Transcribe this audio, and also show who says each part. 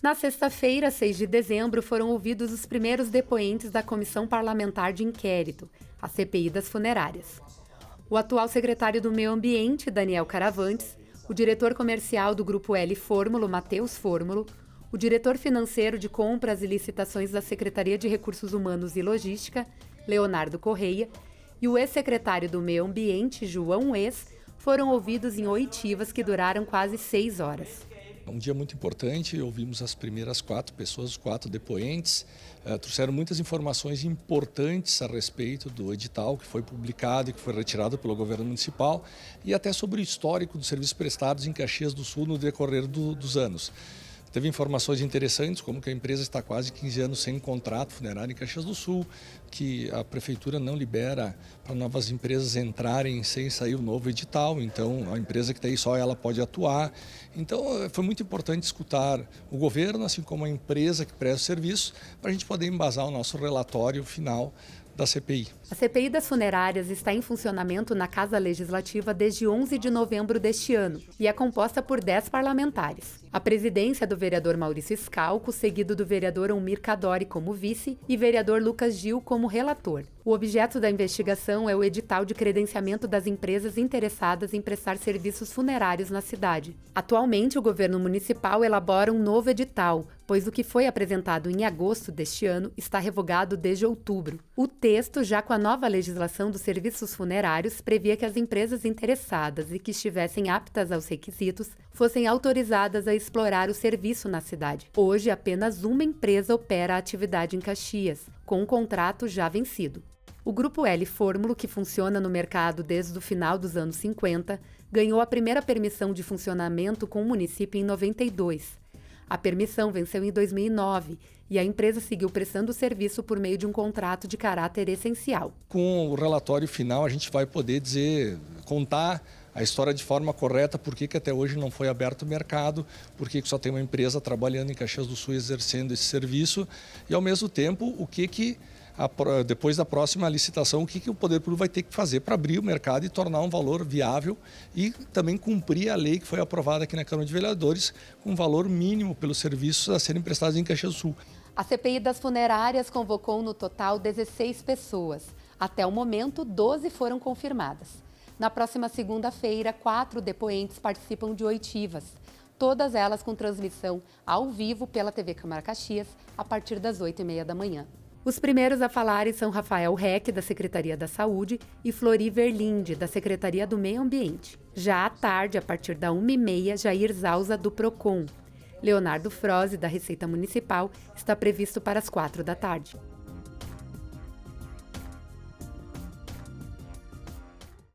Speaker 1: Na sexta-feira, 6 de dezembro, foram ouvidos os primeiros depoentes da Comissão Parlamentar de Inquérito, a CPI das Funerárias. O atual secretário do Meio Ambiente, Daniel Caravantes, o diretor comercial do Grupo L Fórmulo, Matheus Fórmulo, o diretor financeiro de compras e licitações da Secretaria de Recursos Humanos e Logística, Leonardo Correia, e o ex-secretário do Meio Ambiente, João Ex, foram ouvidos em oitivas que duraram quase 6 horas.
Speaker 2: Um dia muito importante, ouvimos as primeiras 4 pessoas, os 4 depoentes, trouxeram muitas informações importantes a respeito do edital que foi publicado e que foi retirado pelo governo municipal e até sobre o histórico dos serviços prestados em Caxias do Sul no decorrer dos anos. Teve informações interessantes, como que a empresa está quase 15 anos sem contrato funerário em Caxias do Sul, que a prefeitura não libera para novas empresas entrarem sem sair o novo edital, então a empresa que está aí só ela pode atuar. Então foi muito importante escutar o governo, assim como a empresa que presta o serviço, para a gente poder embasar o nosso relatório final da CPI.
Speaker 1: A CPI das funerárias está em funcionamento na Casa Legislativa desde 11 de novembro deste ano e é composta por 10 parlamentares. A presidência do vereador Maurício Scalco, seguido do vereador Almir Cadori como vice e vereador Lucas Gil como relator. O objeto da investigação é o edital de credenciamento das empresas interessadas em prestar serviços funerários na cidade. Atualmente, o governo municipal elabora um novo edital, pois o que foi apresentado em agosto deste ano está revogado desde outubro. O texto, já com a nova legislação dos serviços funerários, previa que as empresas interessadas e que estivessem aptas aos requisitos fossem autorizadas a explorar o serviço na cidade. Hoje, apenas uma empresa opera a atividade em Caxias, com um contrato já vencido. O Grupo L Fórmulo, que funciona no mercado desde o final dos anos 50, ganhou a primeira permissão de funcionamento com o município em 92. A permissão venceu em 2009 e a empresa seguiu prestando o serviço por meio de um contrato de caráter essencial.
Speaker 2: Com o relatório final, a gente vai poder contar a história de forma correta, por que até hoje não foi aberto o mercado, por que só tem uma empresa trabalhando em Caxias do Sul exercendo esse serviço e, ao mesmo tempo, depois da próxima licitação, o que o poder público vai ter que fazer para abrir o mercado e tornar um valor viável e também cumprir a lei que foi aprovada aqui na Câmara de Vereadores com um valor mínimo pelos serviços a serem prestados em Caxias do Sul.
Speaker 1: A CPI das funerárias convocou no total 16 pessoas. Até o momento, 12 foram confirmadas. Na próxima segunda-feira, 4 depoentes participam de oitivas, todas elas com transmissão ao vivo pela TV Câmara Caxias, a partir das 8h30 da manhã. Os primeiros a falarem são Rafael Reck, da Secretaria da Saúde, e Flori Verlinde, da Secretaria do Meio Ambiente. Já à tarde, a partir da 1h30, Jair Zausa, do PROCON. Leonardo Froze, da Receita Municipal, está previsto para as 4 da tarde.